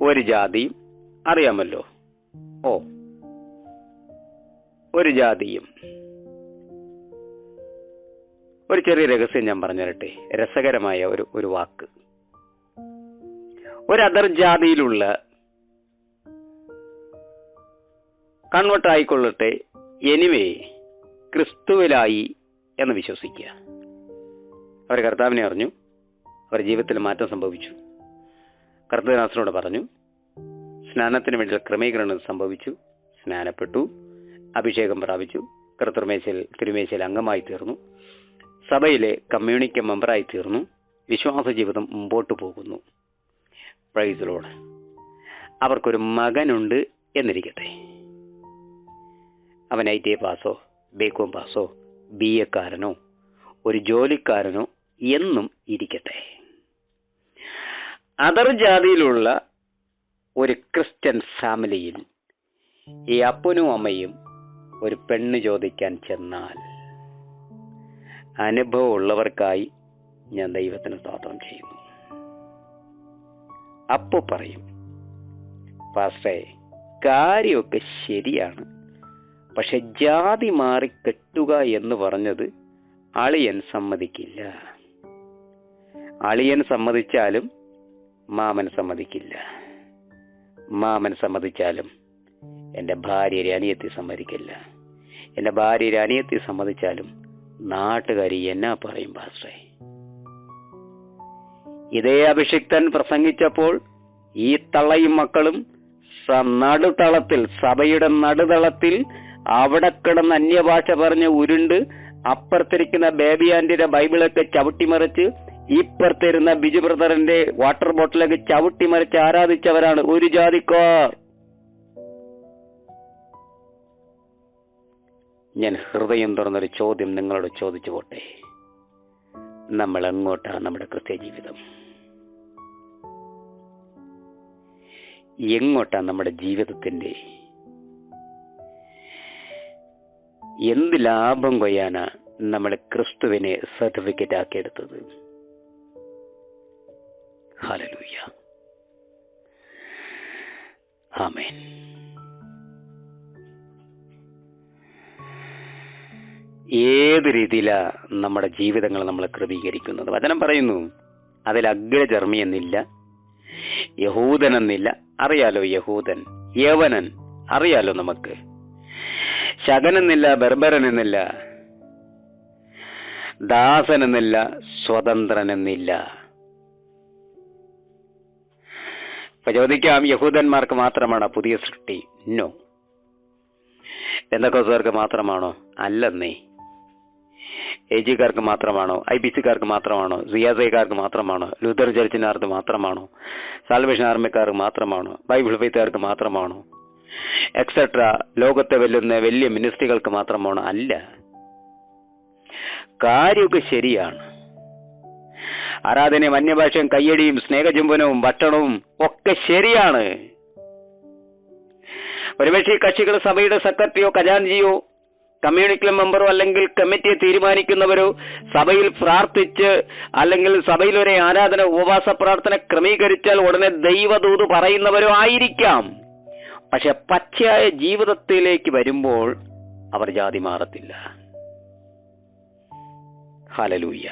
ഒരു ജാതിയും അറിയാമല്ലോ. ഒരു ജാതിയും. ഒരു ചെറിയ രഹസ്യം ഞാൻ പറഞ്ഞു തരട്ടെ. രസകരമായ ഒരു വാക്ക്. ഒരു അതർജാതിയിലുള്ള കൺവേർട്ട് ആയിക്കൊള്ളട്ടെ, എനിവേ ക്രിസ്തുവിലായി എന്ന് വിശ്വസിക്കുക. അവർ കർത്താവിനെ അറിഞ്ഞു, അവർ ജീവിതത്തിൽ മാറ്റം സംഭവിച്ചു. കർത്തദാസനോട് പറഞ്ഞു, സ്നാനത്തിന് വേണ്ടിയുള്ള ക്രമീകരണം സംഭവിച്ചു, സ്നാനപ്പെട്ടു, അഭിഷേകം പ്രാപിച്ചു, തിരുമേശയിൽ അംഗമായി തീർന്നു, സഭയിലെ കമ്മ്യൂണിറ്റി മെമ്പറായി തീർന്നു, വിശ്വാസ ജീവിതം മുമ്പോട്ട് പോകുന്നു. Price the Lord. അവർക്കൊരു മകനുണ്ട് എന്നിരിക്കട്ടെ. അവൻ ITA Passoa BCom Passoa BA കാരനോ ഒരു ജോലിക്കാരനോ എന്നും ഇരിക്കട്ടെ. അതർ ജാതിയിലുള്ള ഒരു ക്രിസ്ത്യൻ ഫാമിലിയിൽ ഈ അപ്പനും അമ്മയും ഒരു പെണ്ണ് ചോദിക്കാൻ ചെന്നാൽ അനുഭവം ഉള്ളവർക്കായി ഞാൻ ദൈവത്തിന് സ്തോത്രം ചെയ്യുന്നു. അപ്പോ പറയും, പാസ്റ്റേ കാര്യമൊക്കെ ശരിയാണ്, പക്ഷെ ജാതി മാറി കെട്ടുക എന്ന് പറഞ്ഞത് അളിയൻ സമ്മതിക്കില്ല. അളിയൻ സമ്മതിച്ചാലും മാമൻ സമ്മതിക്കില്ല. മാമൻ സമ്മതിച്ചാലും എൻ്റെ ഭാര്യയുടെ അനിയത്തി സമ്മതിക്കില്ല. എൻ്റെ ഭാര്യയുടെ അനിയത്തി സമ്മതിച്ചാലും നാട്ടുകാരി എന്നാ പറയും പാസ്റ്റേ? ഇതേ അഭിഷിക്തൻ പ്രസംഗിച്ചപ്പോൾ ഈ തള്ളയും മക്കളും നടുതളത്തിൽ, സഭയുടെ നടുതളത്തിൽ അവിടെ കിടന്ന് അന്യഭാഷ പറഞ്ഞ് ഉരുണ്ട് അപ്പുറത്തിരിക്കുന്ന ബേബി ആന്റിയുടെ ബൈബിളൊക്കെ ചവിട്ടിമറിച്ച് ഇപ്പുറത്തിരുന്ന ബിജു ബ്രദറിന്റെ വാട്ടർ ബോട്ടിലൊക്കെ ചവിട്ടിമറിച്ച് ആരാധിച്ചവരാണ് ഒരു ജാതിക്കാർ. ഞാൻ ഹൃദയം തുറന്നൊരു ചോദ്യം നിങ്ങളോട് ചോദിച്ചു പോട്ടെ, നമ്മൾ എങ്ങോട്ടാണ് നമ്മുടെ ക്രിസ്ത്യ ജീവിതം? എങ്ങോട്ടാണ് നമ്മുടെ ജീവിതത്തിന്റെ എന്ത് ലാഭം കൊയ്യാനാ നമ്മൾ ക്രിസ്തുവിനെ സർട്ടിഫിക്കറ്റ് ആക്കിയെടുത്തത്? ഹല്ലേലൂയ, ആമേൻ. ഏത് രീതിയിലാ നമ്മുടെ ജീവിതങ്ങൾ നമ്മൾ ക്രമീകരിക്കുന്നത്? വചനം പറയുന്നു, അതിൽ അഗ്രചർമ്മി എന്നില്ല, യഹൂദൻ എന്നില്ല. അറിയാലോ യഹൂദൻ, യവനൻ അറിയാലോ നമുക്ക്. ശകനെന്നില്ല, ബർബരൻ എന്നില്ല, ദാസൻ എന്നില്ല, സ്വതന്ത്രൻ എന്നില്ല. ഇപ്പൊ ചോദിക്കാം, യഹൂദന്മാർക്ക് മാത്രമാണോ പുതിയ സൃഷ്ടി? നോ. പെന്തക്കോസ്തുകാർക്ക് മാത്രമാണോ? അല്ലെന്നേ. AG-കാർക്ക് മാത്രമാണോ? IBC-കാർക്ക് മാത്രമാണോ? CSI-കാർക്ക് മാത്രമാണോ? ലൂതർ ചർച്ചിനാർക്ക് മാത്രമാണോ? സാൽവേഷൻ ആർമിക്കാർക്ക് മാത്രമാണോ? ബൈബിൾ ഫെയ്ത്തുകാർക്ക് മാത്രമാണോ? എക്സെട്ര ലോകത്തെ വെല്ലുന്ന വലിയ മിനിസ്ട്രികൾക്ക് മാത്രമാണോ? അല്ല. കാര്യമൊക്കെ ശരിയാണ്. ആരാധനയും അന്യഭാഷയും കയ്യടിയും സ്നേഹചുംബനവും ഭക്ഷണവും ഒക്കെ ശരിയാണ്. ഒരുപക്ഷെ ഈ കക്ഷികൾ സഭയുടെ സെക്രട്ടറിയോ ഖജാൻജിയോ കമ്മ്യൂണിറ്റി മെമ്പറോ അല്ലെങ്കിൽ കമ്മിറ്റിയെ തീരുമാനിക്കുന്നവരോ സഭയിൽ പ്രാർത്ഥിച്ച് അല്ലെങ്കിൽ സഭയിൽ ഒരു ആരാധന ഉപവാസ പ്രാർത്ഥന ക്രമീകരിച്ചാൽ ഉടനെ ദൈവദൂത് പറയുന്നവരോ ആയിരിക്കാം. പക്ഷെ പച്ചയായ ജീവിതത്തിലേക്ക് വരുമ്പോൾ അവർ ജാതി മാറത്തില്ല. ഹല്ലേലൂയ.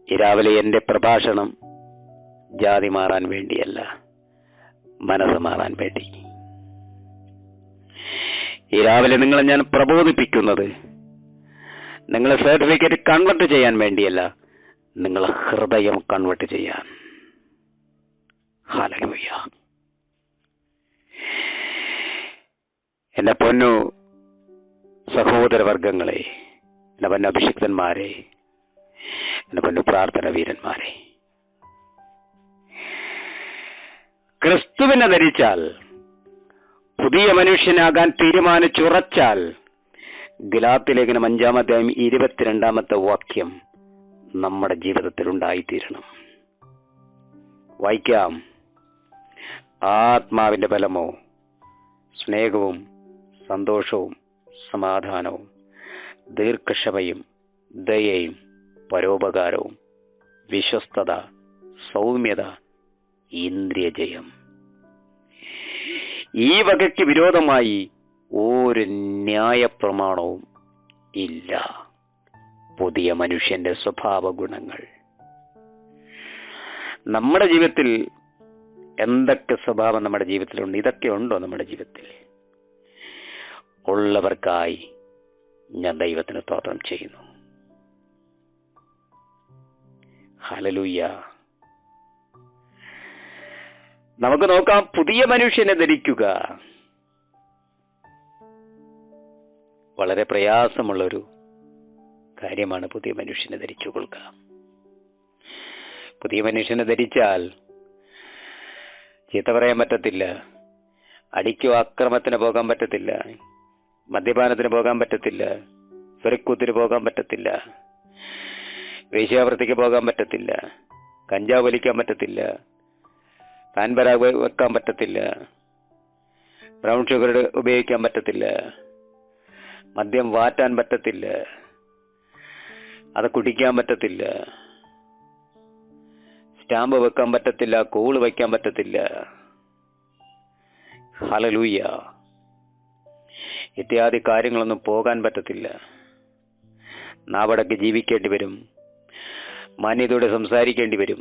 ഈ രാവിലെ എന്റെ പ്രഭാഷണം ജാതി മാറാൻ വേണ്ടിയല്ല, മനസ്സ് മാറാൻ വേണ്ടി. ഈ രാവിലെ നിങ്ങളെ ഞാൻ പ്രബോധിപ്പിക്കുന്നത് നിങ്ങളെ സർട്ടിഫിക്കറ്റ് കൺവെർട്ട് ചെയ്യാൻ വേണ്ടിയല്ല, നിങ്ങളെ ഹൃദയം കൺവെർട്ട് ചെയ്യാൻ. ഹല്ലേലൂയ. എന്റെ പൊന്നു സഹോദരവർഗങ്ങളെ, എന്റെ പൊന്നു അഭിഷിക്തന്മാരെ, എന്റെ പൊന്നു പ്രാർത്ഥന വീരന്മാരെ, ക്രിസ്തുവിനെ ധരിച്ചാൽ, പുതിയ മനുഷ്യനാകാൻ തീരുമാനിച്ചുറച്ചാൽ, ഗലാത്യലേഖനം 5-ാം അധ്യായം 22-ാമത്തെ വാക്യം നമ്മുടെ ജീവിതത്തിൽ ഉണ്ടായിത്തീരണം. വായിക്കാം. ആത്മാവിന്റെ ബലമോ സ്നേഹവും സന്തോഷവും സമാധാനവും ദീർഘക്ഷമയും ദയയും പരോപകാരവും വിശ്വസ്തത സൗമ്യത ഇന്ദ്രിയജയം. ഈ വകയ്ക്ക് വിരോധമായി ഒരു ന്യായപ്രമാണവും ഇല്ല. പുതിയ മനുഷ്യന്റെ സ്വഭാവ ഗുണങ്ങൾ നമ്മുടെ ജീവിതത്തിൽ എന്തൊക്കെ സ്വഭാവം നമ്മുടെ ജീവിതത്തിലുണ്ട്? ഇതൊക്കെ ഉണ്ടോ നമ്മുടെ ജീവിതത്തിൽ? ഉള്ളവർക്കായി ഞാൻ ദൈവത്തിന് സ്തോത്രം ചെയ്യുന്നു. ഹല്ലേലൂയ. നമുക്ക് നോക്കാം. പുതിയ മനുഷ്യനെ ധരിക്കുക വളരെ പ്രയാസമുള്ളൊരു കാര്യമാണ്. പുതിയ മനുഷ്യനെ ധരിച്ചു കൊള്ളുക. പുതിയ മനുഷ്യനെ ധരിച്ചാൽ ചീത്ത പറയാൻ പറ്റത്തില്ല, അടിക്കോ അക്രമത്തിന് പോകാൻ പറ്റത്തില്ല, മദ്യപാനത്തിന് പോകാൻ പറ്റത്തില്ല, വെറിക്കൂത്തിന് പോകാൻ പറ്റത്തില്ല, വേശ്യാവൃത്തിക്ക് പോകാൻ പറ്റത്തില്ല, കഞ്ചാവ് വലിക്കാൻ പറ്റത്തില്ല, പാൻപരാഗ് വെക്കാൻ പറ്റത്തില്ല, ബ്രൗൺ ഷുഗർ ഉപയോഗിക്കാൻ പറ്റത്തില്ല, മദ്യം വാറ്റാൻ പറ്റത്തില്ല, അത് കുടിക്കാൻ പറ്റത്തില്ല, സ്റ്റാമ്പ് വെക്കാൻ പറ്റത്തില്ല, കൂള് വയ്ക്കാൻ പറ്റത്തില്ല. ഹല്ലേലൂയ. ഇത്യാദി കാര്യങ്ങളൊന്നും പോകാൻ പറ്റത്തില്ല. നാവടക്ക് ജീവിക്കേണ്ടി വരും, മാന്യതയോടെ സംസാരിക്കേണ്ടി വരും,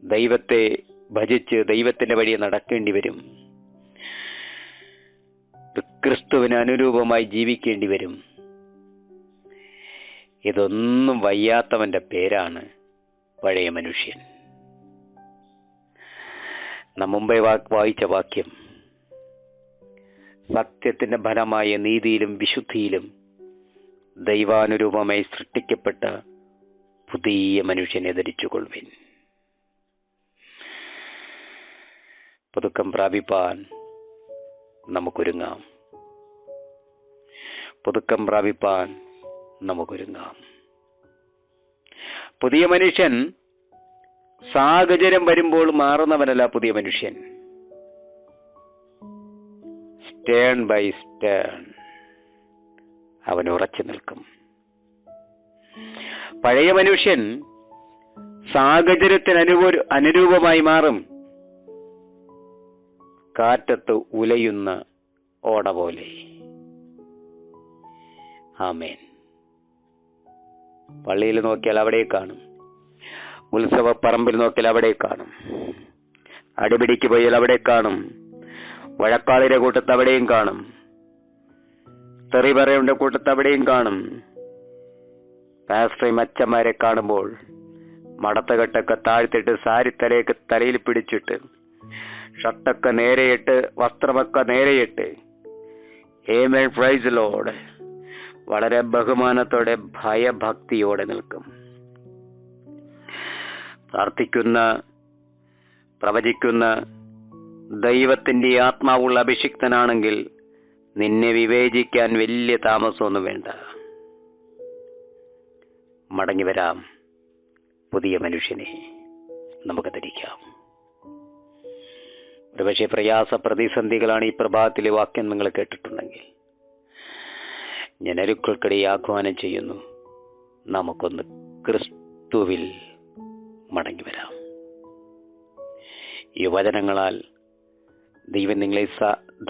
ദൈവത്തെ ഭജിച്ച് ദൈവത്തിന്റെ വഴി നടക്കേണ്ടി വരും, ക്രിസ്തുവിന് അനുരൂപമായി ജീവിക്കേണ്ടി വരും. ഇതൊന്നും വയ്യാത്തവന്റെ പേരാണ് പഴയ മനുഷ്യൻ. നാം മുമ്പേ വായിച്ച വാക്യം, സത്യത്തിന്റെ ഫലമായ നീതിയിലും വിശുദ്ധിയിലും ദൈവാനുരൂപമായി സൃഷ്ടിക്കപ്പെട്ട പുതിയ മനുഷ്യനെ ധരിച്ചുകൊള്ളുവിൻ. പുതുക്കം പ്രാപിപ്പാൻ നമുക്കൊരുങ്ങാം. പുതുക്കം പ്രാപിപ്പാൻ നമുക്കൊരുങ്ങാം. പുതിയ മനുഷ്യൻ സാഹചര്യം വരുമ്പോൾ മാറുന്നവനല്ല. പുതിയ മനുഷ്യൻ സ്റ്റേൺ ബൈ സ്റ്റേൺ അവൻ ഉറച്ചു നിൽക്കും. പഴയ മനുഷ്യൻ സാഹചര്യത്തിന് അനുരൂപമായി മാറും. കാറ്റത്ത് ഉലയുന്ന ഓട പോലെ. ആമേൻ. പള്ളിയിൽ നോക്കിയാൽ അവിടെ കാണും, ഉത്സവ പറമ്പിൽ നോക്കിയാൽ അവിടെ കാണും, അടിപിടിക്ക് പോയാൽ അവിടെ കാണും, വഴക്കാളിയുടെ കൂട്ടത്ത് അവിടെയും കാണും, തെറി പറയുടെ കൂട്ടത്ത് അവിടെയും കാണും. പാസ്റ്ററും അച്ഛന്മാരെ കാണുമ്പോൾ മടത്തകെട്ടൊക്കെ താഴ്ത്തിട്ട് സാരിത്തലയൊക്കെ തലയിൽ പിടിച്ചിട്ട് ഷർട്ടൊക്കെ നേരെയിട്ട് വസ്ത്രമൊക്കെ നേരെയിട്ട് ആമേൻ പ്രൈസ് ലോർഡ് വളരെ ബഹുമാനത്തോടെ ഭയഭക്തിയോടെ നിൽക്കും. പ്രാർത്ഥിക്കുന്ന പ്രവചിക്കുന്ന ദൈവത്തിന്റെ ആത്മാവുള്ള അഭിഷിക്തനാണെങ്കിൽ നിന്നെ വിവേചിക്കാൻ വലിയ താമസമൊന്നും വേണ്ട. മടങ്ങി വരാം. പുതിയ മനുഷ്യനെ നമുക്ക് ധരിക്കാം. ഒരുപക്ഷെ പ്രയാസ പ്രതിസന്ധികളാണ് ഈ പ്രഭാതത്തിലെ വാക്യം നിങ്ങൾ കേട്ടിട്ടുണ്ടെങ്കിൽ ഞാൻ അരുക്കൾക്കിടെ ആഹ്വാനം ചെയ്യുന്നു, നമുക്കൊന്ന് ക്രിസ്തുവിൽ മടങ്ങി വരാം. ഈ വചനങ്ങളാൽ ദൈവം നിങ്ങളെ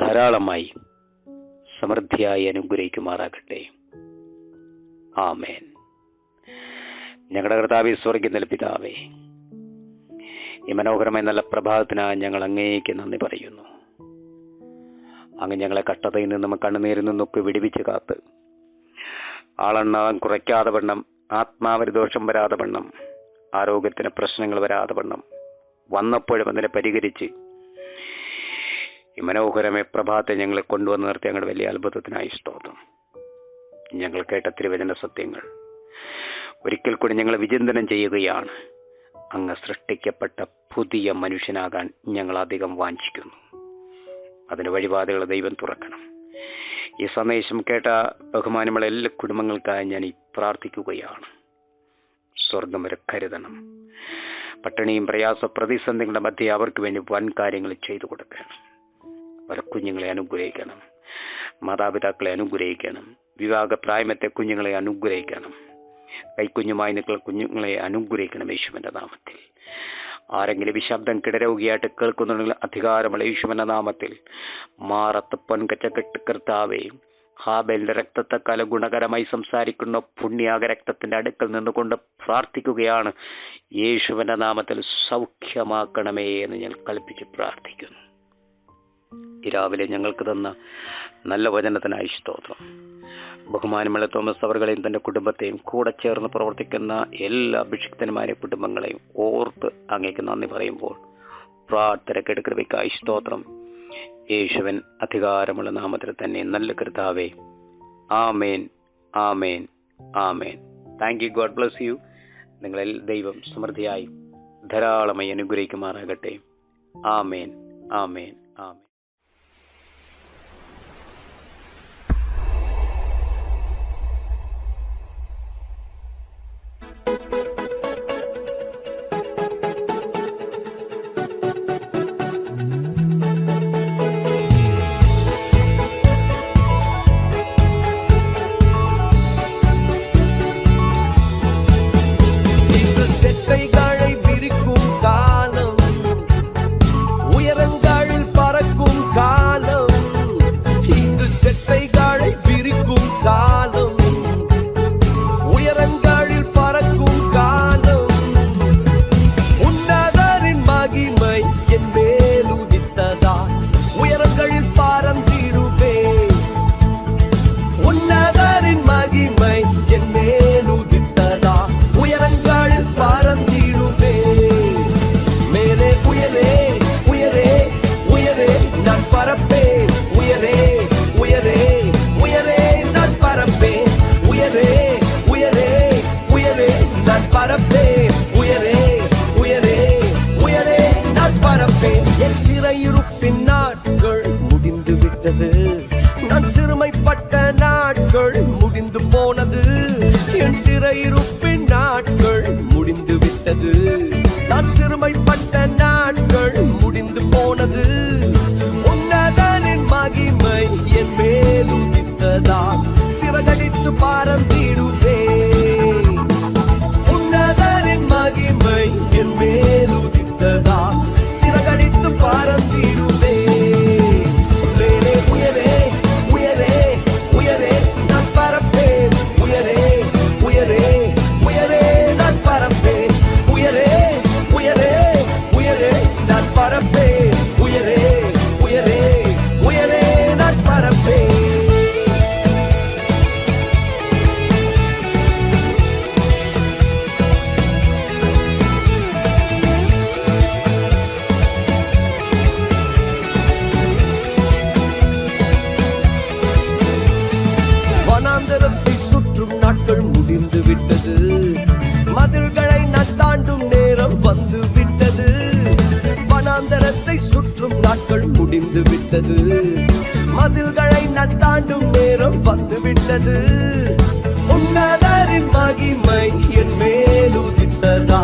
ധാരാളമായി സമൃദ്ധിയായി അനുഗ്രഹിക്കുമാറാകട്ടെ. ആമേൻ. ഞങ്ങളുടെ കർത്താവേ, സ്വർഗ്ഗത്തിലെ പിതാവേ, ഈ മനോഹരമായ നല്ല പ്രഭാതത്തിനായി ഞങ്ങൾ അങ്ങേക്ക് നന്ദി പറയുന്നു. അങ്ങ് ഞങ്ങളെ കഷ്ടതയിൽ നിന്നും കണ്ണുനീരിൽ നിന്നൊക്കെ വിടുവിച്ച് കാത്ത് ആളെണ്ണാൻ കുറയ്ക്കാതെ വണ്ണം, ആത്മാവിന് ദോഷം വരാതെ വണ്ണം, ആരോഗ്യത്തിന് പ്രശ്നങ്ങൾ വരാതെ വണ്ണം വന്നപ്പോഴും അതിനെ പരിഹരിച്ച് ഈ മനോഹരമായ പ്രഭാതത്തെ ഞങ്ങളെ കൊണ്ടുവന്ന് നിർത്തി ഞങ്ങളുടെ വലിയ അത്ഭുതത്തിനായി സ്തോത്രം. ഞങ്ങൾ കേട്ട തിരുവചന സത്യങ്ങൾ ഒരിക്കൽ കൂടി ഞങ്ങൾ വിചിന്തനം ചെയ്യുകയാണ്. അങ്ങ് സൃഷ്ടിക്കപ്പെട്ട പുതിയ മനുഷ്യനാകാൻ ഞങ്ങൾ അധികം വാഞ്ചിക്കുന്നു. അതിന് വഴിപാടുകൾ ദൈവം തുറക്കണം. ഈ സന്ദേശം കേട്ട ബഹുമാനമുള്ള എല്ലാ കുടുംബങ്ങൾക്കായി ഞാൻ ഈ പ്രാർത്ഥിക്കുകയാണ്. സ്വർഗം വരെ കരുതണം. പട്ടിണിയും പ്രയാസ പ്രതിസന്ധികളുടെ മധ്യേ അവർക്ക് വേണ്ടി വൻ കാര്യങ്ങൾ ചെയ്തു കൊടുക്കണം. അവരെ കുഞ്ഞുങ്ങളെ അനുഗ്രഹിക്കണം, മാതാപിതാക്കളെ അനുഗ്രഹിക്കണം, വിവാഹപ്രായമത്തെ കുഞ്ഞുങ്ങളെ അനുഗ്രഹിക്കണം, കൈക്കുഞ്ഞുമായി നിൽക്കുന്ന കുഞ്ഞുങ്ങളെ അനുഗ്രഹിക്കണം യേശുവിന്റെ നാമത്തിൽ. ആരെങ്കിലും ഈ ശബ്ദം കിടരോഗിയായിട്ട് കേൾക്കുന്നുണ്ടെങ്കിൽ അധികാരമുള്ള യേശുവിന്റെ നാമത്തിൽ മാറത്ത് പൊൻകച്ചക്കെട്ട് കർത്താവേ, ഹാബേലിന്റെ രക്തത്തെക്കാലം ഗുണകരമായി സംസാരിക്കുന്ന പുണ്യാക രക്തത്തിന്റെ അടുക്കൽ നിന്നുകൊണ്ട് പ്രാർത്ഥിക്കുകയാണ്. യേശുവിന്റെ നാമത്തിൽ സൗഖ്യമാക്കണമേ എന്ന് ഞാൻ കൽപ്പിച്ച് പ്രാർത്ഥിക്കുന്നു. ഈ രാവിലെ ഞങ്ങൾക്ക് തന്ന നല്ല വചനത്തിനായി സ്തോത്രം. ബഹുമാനമുള്ള തോമസ് അവர்களെയും തന്റെ കുടുംബത്തെയും കൂടെ ചേർന്ന് പ്രവർത്തിക്കുന്ന എല്ലാ അഭിഷിക്തന്മാരെയും കുടുംബങ്ങളെയും ഓർത്ത് അങ്ങേക്ക് നന്ദി പറയുമ്പോൾ പ്രാർത്ഥനയ്ക്ക് കൃപയ്ക്കായി സ്തോത്രം. യേശുവൻ അധികാരമുള്ള നാമത്തിൽ തന്നെ നല്ല കർത്താവേ. ആമേൻ, ആമേൻ, ആമേൻ. Thank you. God bless you. നിങ്ങളിൽ ദൈവം സമൃദ്ധിയായി ധാരാളമായി അനുഗ്രഹിക്കുമാറാകട്ടെ. ആമേൻ, ആമേൻ, ആമേൻ. பறப்பேன். என் சிறையிருப்பின் நாட்கள் முடிந்து விட்டது. நான் சிறுமைப்பட்ட நாட்கள் முடிந்து போனது. என் சிறையிருப்பின் நாட்கள் முடிந்து விட்டது. நான் சிறுமைப்பட்ட நாட்கள் முடிந்து போனது. உன்னதனின் மகிமை என் மேல் உதித்ததால் சிறகடித்து பறந்திடுவேன். உன்னதனின் மகிமை என் மேல் உதித்ததால் சிறகடித்து பறந்திடுவேன். மேலே உயரே உயரே உயரே நான் பறப்பேன். உயரே உயரே உயரே நான் பறப்பேன். உயரே உயரே உயரே நான் பறப்பேன். உயரே உயரே உயரே நான் பறப்பேன். வனாந்தரத்தை சுற்றும் நாட்கள் முடிந்து விட்டது. மதில்களை நான் தாண்டும் நேரம் வந்து விட்டது. வனாந்தரத்தை சுற்றும் நாட்கள் முடிந்து விட்டது. மதில்களை நான் தாண்டும் நேரம் வந்து விட்டது. உன்னதரின் மகிமை என் மேல் உதித்ததா